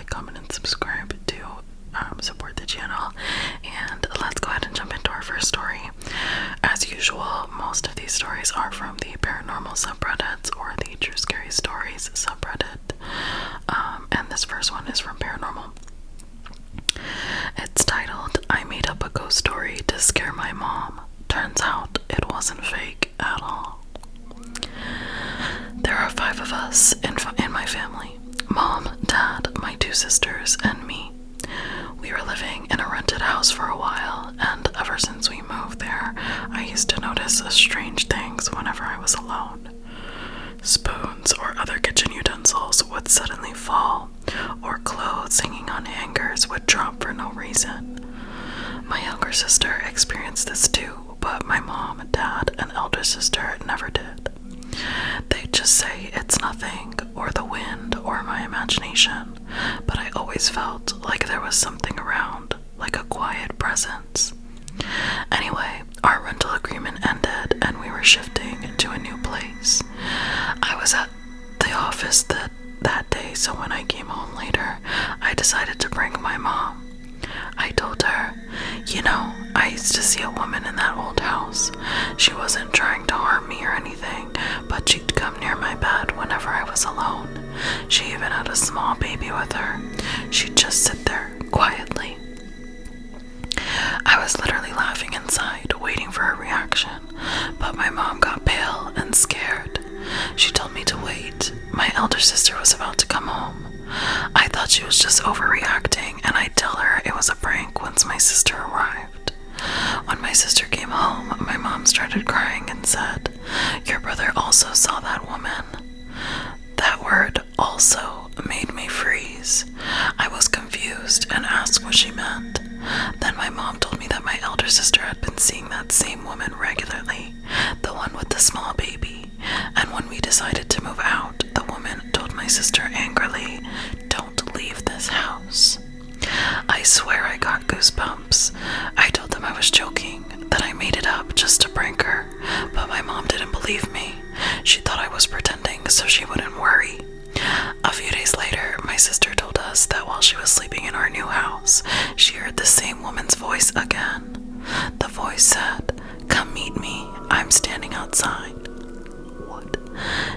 like, comment, and subscribe to support the channel. And let's go ahead and jump into our first story. As usual, most of these stories are from the paranormal subreddits or the True Scary Stories subreddit. And this first one is from Paranormal. It's titled, "I made up a ghost story to scare my mom. Turns out it wasn't fake at all." There are 5 of us in my family. Mom, Dad, my 2 sisters, and me. We were living in a rented house for a while, and ever since we moved there, I used to notice strange things whenever I was alone. Spoons or other kitchen utensils would suddenly fall, or clothes hanging on hangers would drop for no reason. My younger sister experienced this too, but my mom, dad, and elder sister never did. They just say it's nothing, or the wind, or my imagination, but I always felt like there was something around, like a quiet presence. Anyway, our rental agreement ended and we were shifting to a new place. I was at the office that day, so when I came home later, I decided to prank my mom. I told her, I used to see a woman in that old house. She wasn't trying to harm me or anything, but she'd come near my bed whenever I was alone. She even had a small baby with her. She'd just sit there, quietly. I was literally laughing inside, waiting for her reaction, but my mom got pale and scared. She told me to wait. My elder sister was about to come home. I thought she was just overreacting, and I'd tell her it was a prank once my sister arrived. When my sister came home, my mom started crying and said, "Your brother also saw that woman." That word, "also," made me freeze. I was confused and asked what she meant. Then my mom told me that my elder sister had been seeing that same woman regularly, the one with the small baby, and when we decided to move out, the woman told my sister angrily, "Don't leave this house." I swear I got goosebumps. I told them I was joking, that I made it up just to prank her, but my mom didn't believe me. She thought I was pretending so she wouldn't worry. A few days later, my sister told us that while she was sleeping in our new house, she heard the same woman's voice again. The voice said, "Come meet me, I'm standing outside." What?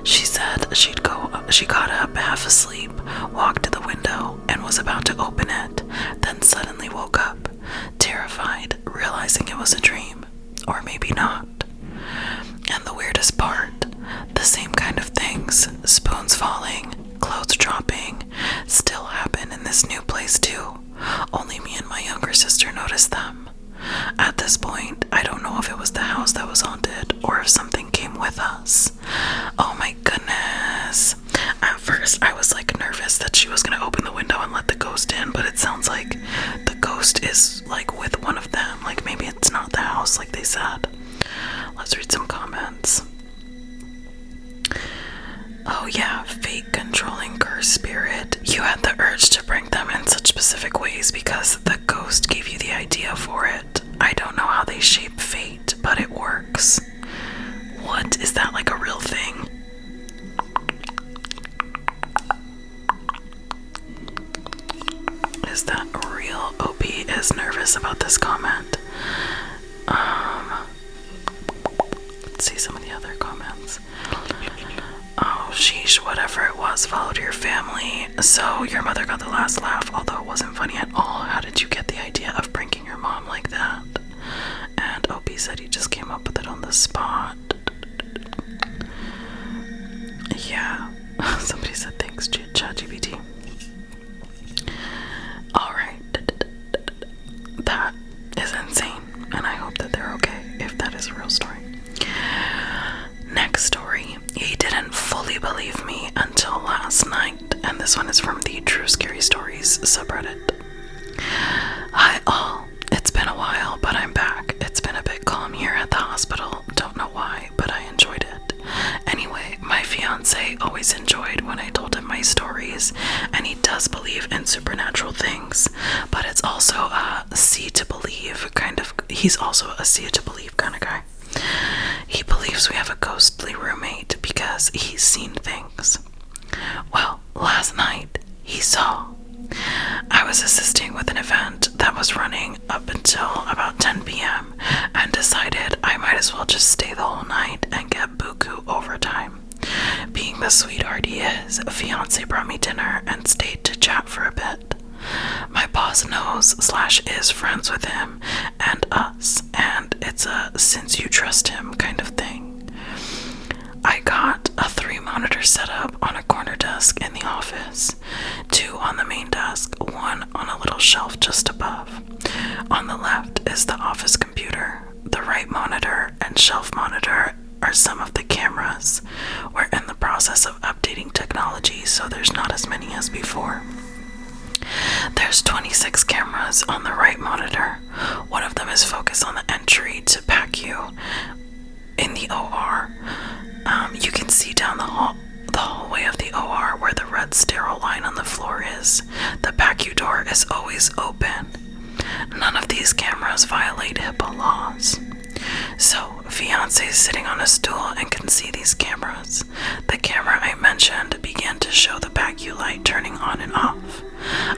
She said she got up half asleep, walked to the window, and was about to open it, then suddenly woke up, terrified, realizing it was a dream, or maybe not. And the weirdest part, the same kind of things, spoons falling, clothes dropping, still happen in this new place too. Only me and my younger sister noticed them. At this point, I don't know if it was the house that was haunted or if something came with us. Oh my goodness. At first, I was nervous that she was gonna open the window and let the ghost in, but it sounds like the ghost is with one of them. Maybe it's not the house like they said. Let's read some comments. Oh yeah, fake controlling curse spirit. You had the urge to prank them in such specific ways because the ghost gave you the idea for it. I don't know how they shape fate, but it works. What? Is that a real thing? Is that real? OP is nervous about this comment. Let's see some of the other comments. Oh, sheesh, whatever it was followed your family. So your mother got the last laugh, although it wasn't funny at all. How did you get the idea of pranking your mom like that? And OP said he just came up with it on the spot. Yeah, somebody said thanks, ChatGPT. Alright, that is insane, and I hope that they're okay if that is a real story. Next story. He didn't fully believe me until last night, and this one is from the True Scary Stories subreddit. Hi all, it's been a while, but I'm back. It's been a bit calm here at the hospital. Don't know why, but I enjoyed it. Anyway, my fiance always enjoyed when I told him my stories, and he does believe in supernatural things, but it's also a see to believe kind of, he's also a see to believe kind of guy. He believes we have a ghostly roommate because he's seen things. Well, last night he saw. was assisting with an event that was running up until about 10 p.m. and decided I might as well just stay the whole night and get buku overtime. Being the sweetheart he is, fiance brought me dinner and stayed to chat for a bit. My boss knows/is friends with him and us, and it's a since you trust him kind of thing. I got a 3-monitor setup on a corner desk in the office, 2 on the main desk, 1 on a little shelf just above. On the left is the office computer. The right monitor and shelf monitor are some of the cameras. We're in the process of updating technology, so there's not as many as before. There's 26 cameras on the right monitor. One of them is focused on the entry to PACU in the OR. You can see down the hallway of the OR where the red sterile line on the floor is. The PACU door is always open. None of these cameras violate HIPAA laws. So, fiance is sitting on a stool and can see these cameras. The camera I mentioned began to show the PACU light turning on and off.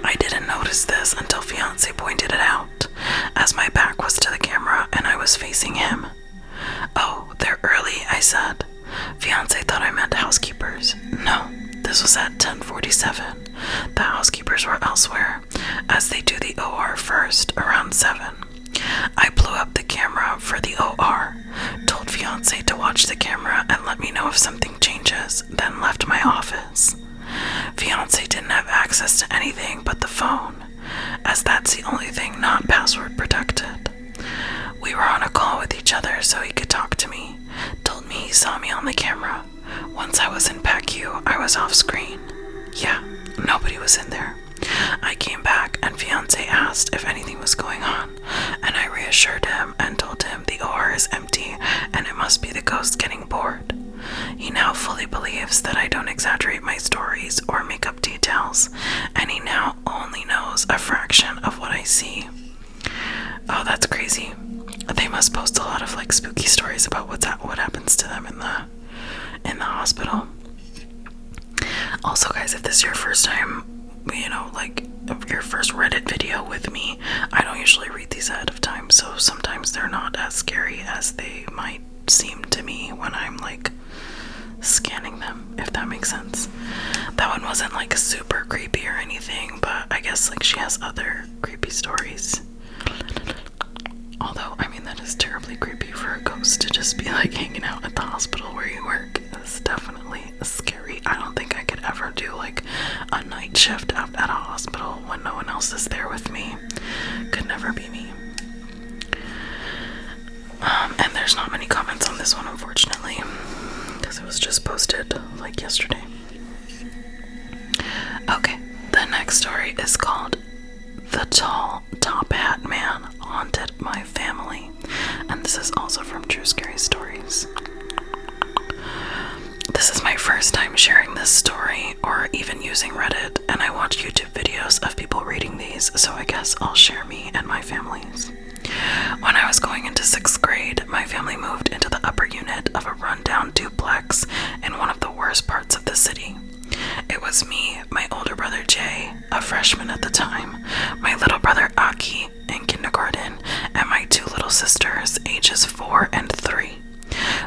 I didn't notice this until fiance pointed it out, as my back was to the camera and I was facing him. "Oh, they're early," I said. Fiance thought I meant housekeepers. No, this was at 10:47. The housekeepers were elsewhere, as they do the OR first, around 7. I blew up the camera for the OR, told fiance to watch the camera and let me know if something changes, then left my office. Fiance didn't have access to anything but the phone, as that's the only thing not password protected. We were on a call with each other so he could talk to me, told me he saw me on the camera. Once I was in PACU, I was off screen. Yeah, nobody was in there. I came back and fiance asked if anything was going on, and I reassured him and told him the OR is empty and it must be the ghost getting bored. He now fully believes that I don't exaggerate my stories or make up details, and he now only knows a fraction of what I see. Oh, that's crazy. They must post a lot of like spooky stories about what happens to them in the hospital. Also, guys, if this is your first time, like your first Reddit video with me, I don't usually read these ahead of time, so sometimes they're not as scary as they might seem to me when I'm like scanning them, if that makes sense. That one wasn't like super creepy or anything, but I guess like she has other creepy stories. Although, I mean, that is terribly creepy for a ghost to just be like hanging out at the hospital where you work. It's definitely scary. I don't think I could ever do like a night shift out at a hospital when no one else is there with me. Could never be me. And there's not many comments on this one, unfortunately, because it was just posted like yesterday. Okay, the next story is called "The Tall Top Hat Man Haunted My Family," and this is also from True Scary Stories. This is my first time sharing this story or even using Reddit, and I watch YouTube videos of people reading these, so I guess I'll share me and my family's. When I was going into 6th grade, my family moved into the upper unit of a rundown duplex in one of the worst parts of the city. It was me, my older brother Jay, a freshman at the time, my little brother Aki in kindergarten, and my 2 little sisters, ages 4 and 3.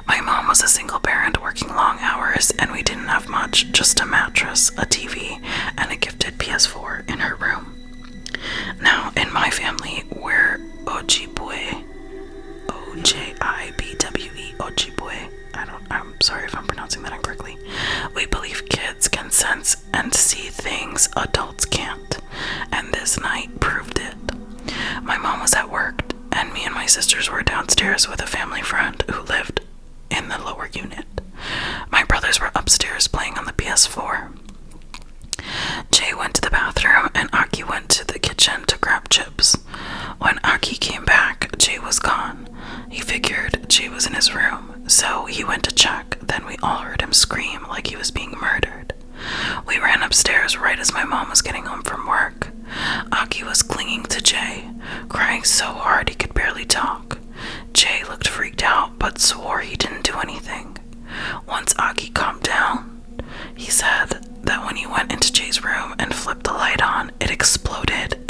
My mom was a single parent working long hours, and we didn't have much, just a mattress, a TV, and a gifted PS4 in her room. Now, in my family, we're Ojibwe, O-J-I-B-W-E, Ojibwe. I'm sorry if I'm pronouncing that incorrectly. We believe kids can sense and see things adults can't, and this night proved it. My mom was at work, and me and my sisters were downstairs with a family friend who lived in the lower unit. My brothers were upstairs playing on the PS4. Jay went to the bathroom and Aki went to the kitchen to grab chips. When Aki came back, Jay was gone. He figured Jay was in his room, so he went to check. Then we all heard him scream like he was being murdered. We ran upstairs right as my mom was getting home from work. Aki was clinging to Jay, crying so hard he could barely talk. Jay looked freaked out, but swore he didn't do anything. Once Aki calmed down, he said that when he went into Jay's room and flipped the light on, it exploded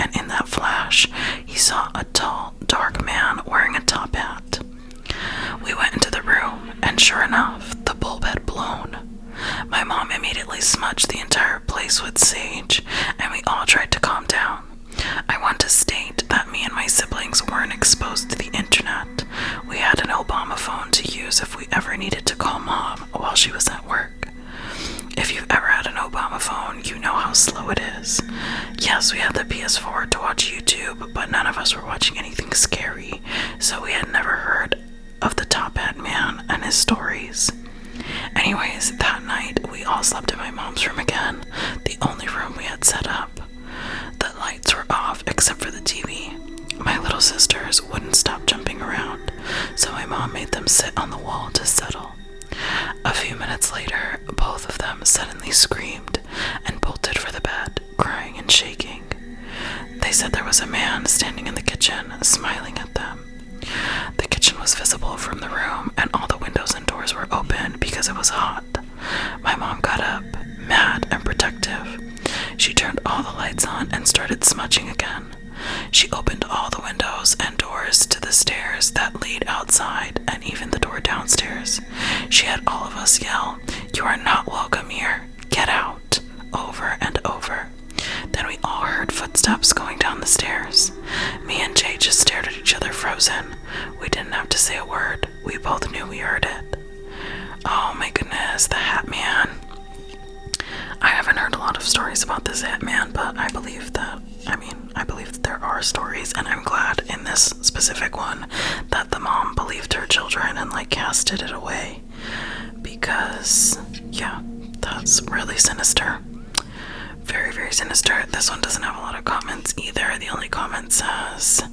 us, we had the PS4 to watch YouTube, but none of us were watching anything scary, so we had never heard of the Top Hat Man and his stories. Anyways, that night, we all slept in my mom's room again, the only room we had set up. The lights were off except for the TV. My little sisters wouldn't stop jumping around, so my mom made them sit on the wall to settle. A few minutes later, both of them suddenly screamed and bolted for the bed, crying and shaking. They said there was a man standing in the kitchen, smiling at them. The kitchen was visible from the room, and all the windows and doors were open because it was hot. My mom got up, mad and protective. She turned all the lights on and started smudging again. She opened all the windows and doors to the stairs that lead outside, and even the door downstairs. She had all of us yell, "You are not welcome here. Get out," over and over. Then we all heard footsteps going down the stairs. Me and Jay just stared at each other frozen. We didn't have to say a word. We both knew we heard it. Oh my goodness, the Hat Man. I haven't heard a lot of stories about this Hat Man, but I believe that there are stories, and I'm glad in this specific one that the mom believed her children and casted it away, because yeah, that's really sinister. Very, very sinister. This one doesn't have a lot of comments either. The only comment says,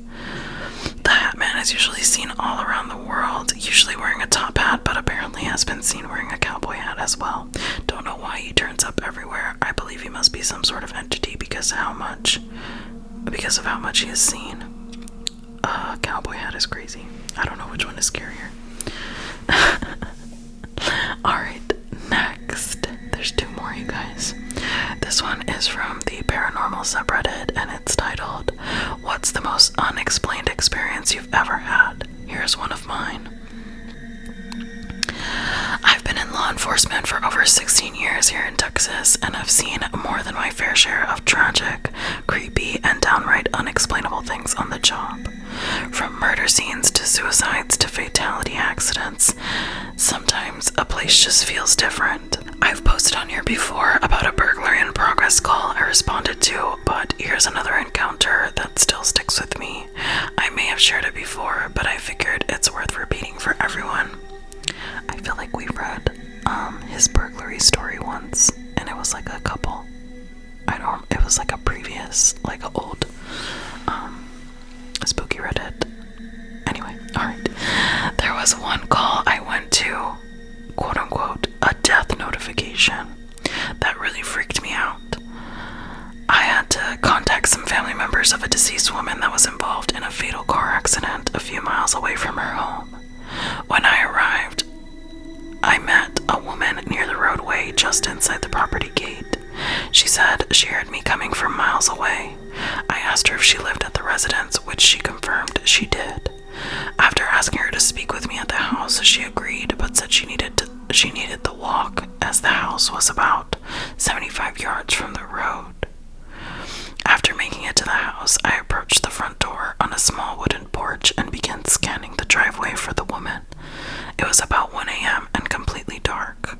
"The Hat Man is usually seen all around the world, usually wearing a top hat, but apparently has been seen wearing a cowboy hat as well. Don't know why he turns up everywhere. I believe he must be some sort of entity because of how much he is seen." Cowboy hat is crazy. I don't know which one is scarier. Alright, next. There's two more, you guys. This one is from the paranormal subreddit, and it's titled, "What's the most unexplained experience you've ever had?" Here's one of mine. I've been in law enforcement for over 16 years here in Texas, and I've seen more than my fair share of tragic, creepy, and downright unexplainable things on the job. From murder scenes to suicides to fatality accidents, sometimes a place just feels different. I've posted on here before about a burglary in progress call I responded to, but here's another encounter that still sticks with me. I may have shared it before, but I figured it's worth repeating for everyone. I feel like we read his burglary story once, and it was like a couple. It was like a previous, like an old Spooky Reddit. Anyway, alright. There was one call I went to, quote unquote, a death notification. That really freaked me out. I had to contact some family members of a deceased woman that was involved in a fatal car accident a few miles away from her home. When I arrived, I met a woman near the roadway just inside the property gate. She said she heard me coming from miles away. I asked her if she lived at the residence, which she confirmed she did. After asking her to speak with me at the house, she agreed, but said she needed the walk, as the house was about 75 yards from the road. After making it to the house, I approached the front door on a small wooden porch and began scanning the driveway for the woman. It was about 1 a.m. and completely dark.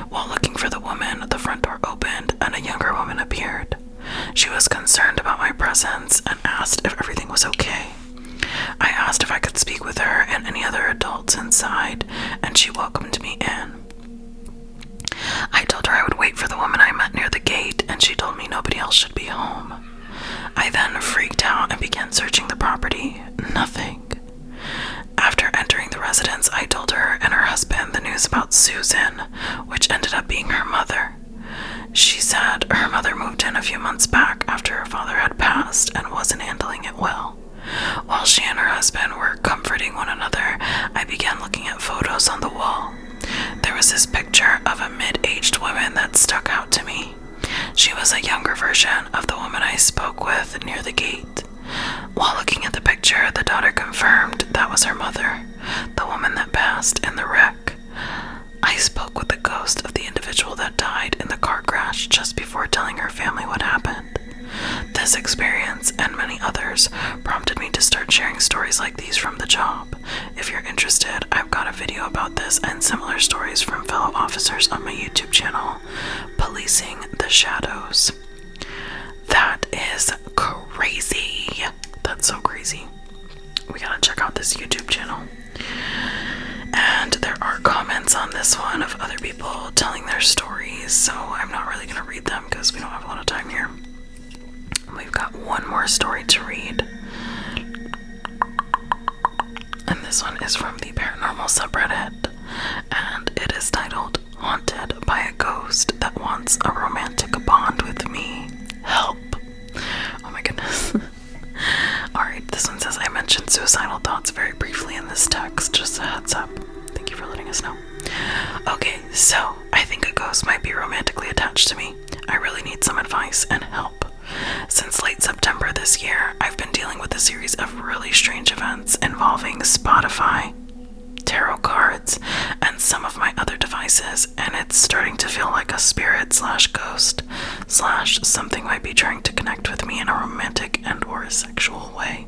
While looking for the woman, the front door opened and a younger woman appeared. She was concerned about my presence and asked if everything was okay. I asked if I could speak with her and any other adults inside, and she welcomed me in. I told her I would wait for the woman I met near the gate, and she told me nobody else should be home. I then freaked out and began searching the property. Nothing. After entering the residence, I told her and her husband the news about Susan, which ended up being her mother. She said her mother moved in a few months back after her father had passed and wasn't handling it well. While she and her husband were comforting one another, I began looking at photos on the wall. There was this picture of a mid-aged woman that stuck out to me. She was a younger version of the woman I spoke with near the gate. While looking at the picture, the daughter confirmed that was her mother, the woman that passed in the wreck. I spoke with the ghost of the individual that died in the car crash just before telling her family what happened. This experience and many others prompted me to start sharing stories like these from the job. If you're interested, I've got a video about this and similar stories from fellow officers on my YouTube channel, Policing the Shadows. That is crazy. That's so crazy. We gotta check out this YouTube channel. And there are comments on this one of other people telling their stories, so I'm not really gonna read them because we don't have a lot of time here. We've got one more story to read. And this one is from the paranormal subreddit, and it is titled Haunted by a Ghost That Wants a Romantic Bond with Me. Help. Oh my goodness. Alright, this one says, I mentioned suicidal thoughts very briefly in this text, just a heads up. Thank you for letting us know. Okay, so I think a ghost might be romantically attached to me. I really need some advice and help. Since late September this year, I've been dealing with a series of really strange events involving Spotify, tarot cards, and some of my other devices, and it's starting to feel like a spirit slash ghost slash something might be trying to connect with me in a romantic and or a sexual way.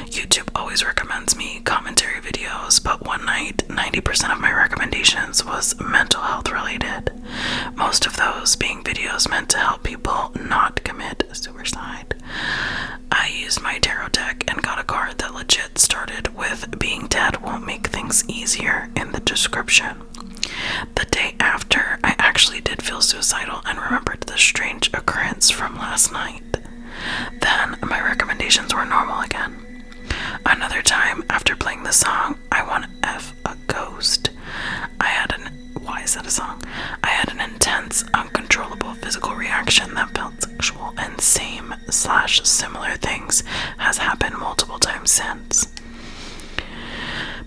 YouTube always recommends me commentary videos, but one night, 90% of my recommendations was mental health related. Most of those being videos meant to help people not commit suicide. I used my tarot deck and got a card that legit started with "being dead won't make things easier" in the description. The day after, I actually did feel suicidal and remembered the strange occurrence from last night. Then my recommendations were normal again. Another time, after playing the song "I Want F a Ghost," why is that a song? I had an intense, uncontrollable physical reaction that felt sexual, and same/similar things has happened multiple times since.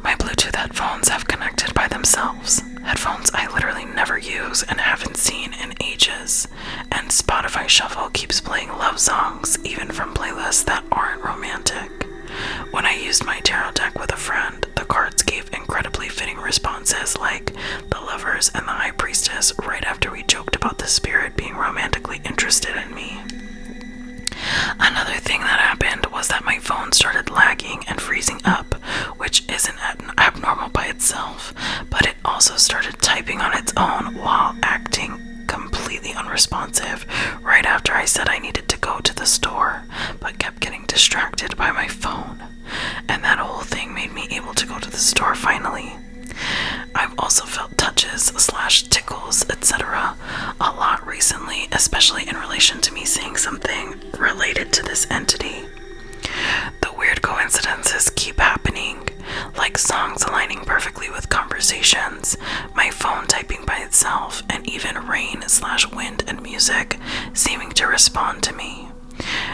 My Bluetooth headphones have connected by themselves. Headphones I literally never use and haven't seen in ages. And Spotify Shuffle keeps playing love songs, even from playlists that aren't romantic. When I used my tarot deck with a friend, the cards gave incredibly fitting responses like the Lovers and the High Priestess right after we joked about the spirit being romantically interested in me. Another thing that happened was that my phone started lagging and freezing up, which isn't abnormal by itself, but it also started typing on its own while acting completely unresponsive right after I said I needed to go to the store, but kept getting distracted by my phone. And that whole thing made me able to go to the store finally. I've also felt touches/tickles, etc. a lot recently, especially in relation to me seeing something related to this entity. The weird coincidences keep happening, like songs aligning perfectly with conversations, my phone typing by itself, and even rain/wind and music seeming to respond to me.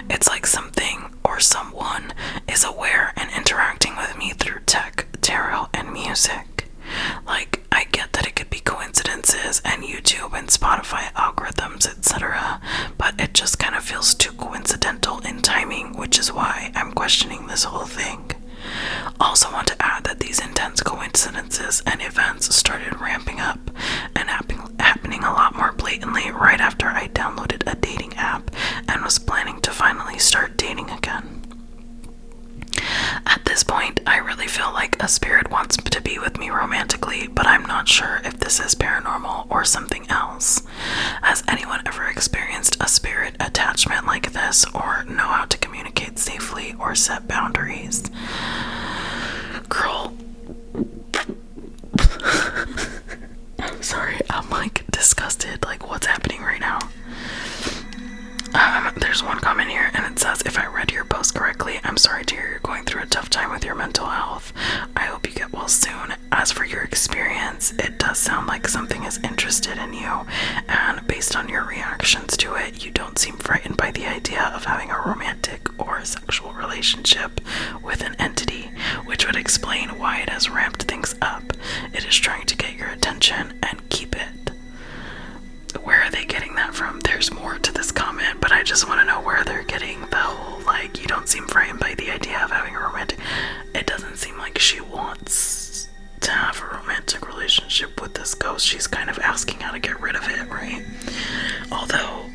It's like something or someone is aware and interacting with me through tech, tarot, and music. Like, I get that it could be coincidences and YouTube and Spotify algorithms, etc., but it just kind of feels too coincidental in timing, which is why I'm questioning this whole thing. Also want to add that these intense coincidences and events started ramping up and happening a lot more blatantly right after I downloaded a dating app and was planning to finally start dating again. At this point, I really feel like a spirit wants to be with me romantically, but I'm not sure if this is paranormal or something else. Has anyone ever experienced a spirit attachment like this, or know how to communicate safely or set boundaries? Girl. I'm sorry, I'm like disgusted, like what's happening right now? There's one comment here and it says, if I read your post correctly, I'm sorry to hear you're going through a tough time with your mental health. I hope you get well soon. As for your experience, it does sound like something is interested in you, and based on your reactions to it, you don't seem frightened by the idea of having a romantic or a sexual relationship with an entity, which would explain why it has ramped things up. It is trying to get your attention and keep it. Where are they getting that from? There's more to this comment, but I just want to know where they're getting the whole, like, you don't seem frightened by the idea of having a romantic... It doesn't seem like she wants to have a romantic relationship with this ghost. She's kind of asking how to get rid of it, right? Although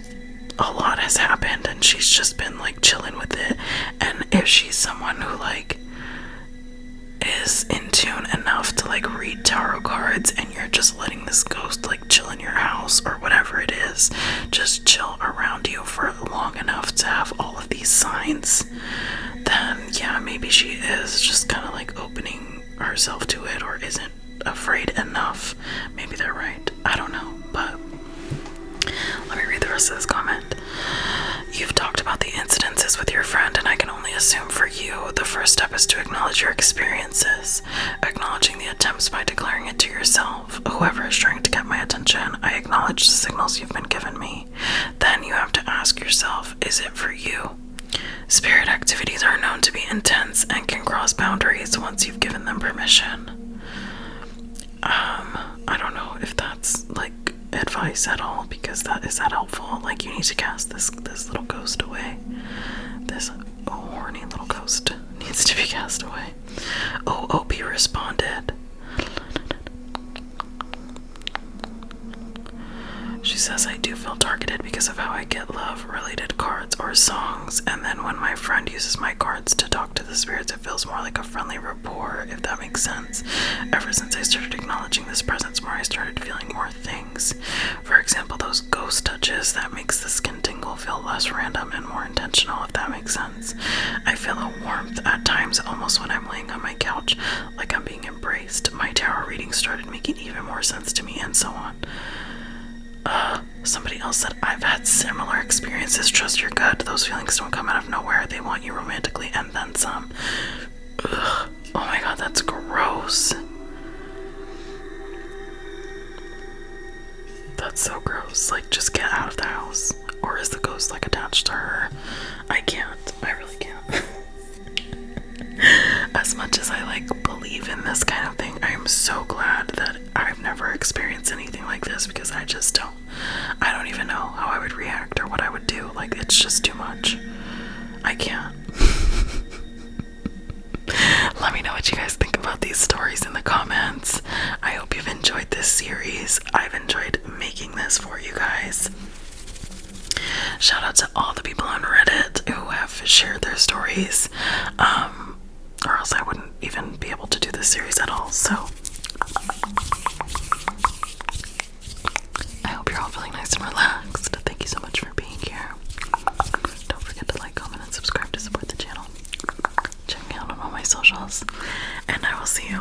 a lot has happened and she's just been, like, chilling with it. And if she's someone who, like, is in tune enough to, like, like read tarot cards and you're just letting this ghost like chill in your house or whatever it is, just chill around you for long enough to have all of these signs, then yeah, maybe she is just kind of like opening herself to it or isn't afraid enough. Maybe they're right. I don't know, but let me read the rest of this comment. You've talked about the incidences with your friend, and I can only assume for you, the first step is to acknowledge your experiences. Acknowledging the attempts by declaring it to yourself. Whoever is trying to get my attention, I acknowledge the signals you've been given me. Then you have to ask yourself, is it for you? Spirit activities are known to be intense and can cross boundaries once you've given them permission. I don't know if that's like advice at all, because is that helpful? Like, you need to cast this little ghost away. This horny little ghost needs to be cast away. Oh, Opie responded. She says, I do feel targeted because of how I get love-related cards or songs, and then when my friend uses my cards to talk to the spirits, it feels more like a friendly rapport, if that makes sense. Ever since I started acknowledging this presence more, I started feeling more things. For example, those ghost touches, that makes the skin tingle feel less random and more intentional, if that makes sense. I feel a warmth at times, almost when I'm laying on my couch, like I'm being embraced. My tarot reading started making even more sense to me, and so on. Somebody else said, I've had similar experiences. Trust your gut. Those feelings don't come out of nowhere. They want you romantically and then some. Ugh. Oh my god, that's gross. That's so gross. Like, just get out of the house. Or is the ghost like attached to her? I can't. I really can't. As much as I like believe in this kind of thing, I am so glad that I've never experienced anything like this, because I don't even know how I would react or what I would do. Like, it's just too much. I can't. Let me know what you guys think about these stories in the comments. I hope you've enjoyed this series. I've enjoyed making this for you guys. Shout out to all the people on Reddit who have shared their stories, or else I wouldn't even be able to do this series at all. So I hope you're all feeling nice and relaxed. Thank you so much for being here. Don't forget to like, comment, and subscribe to support the channel. Check me out on all my socials, and I will see you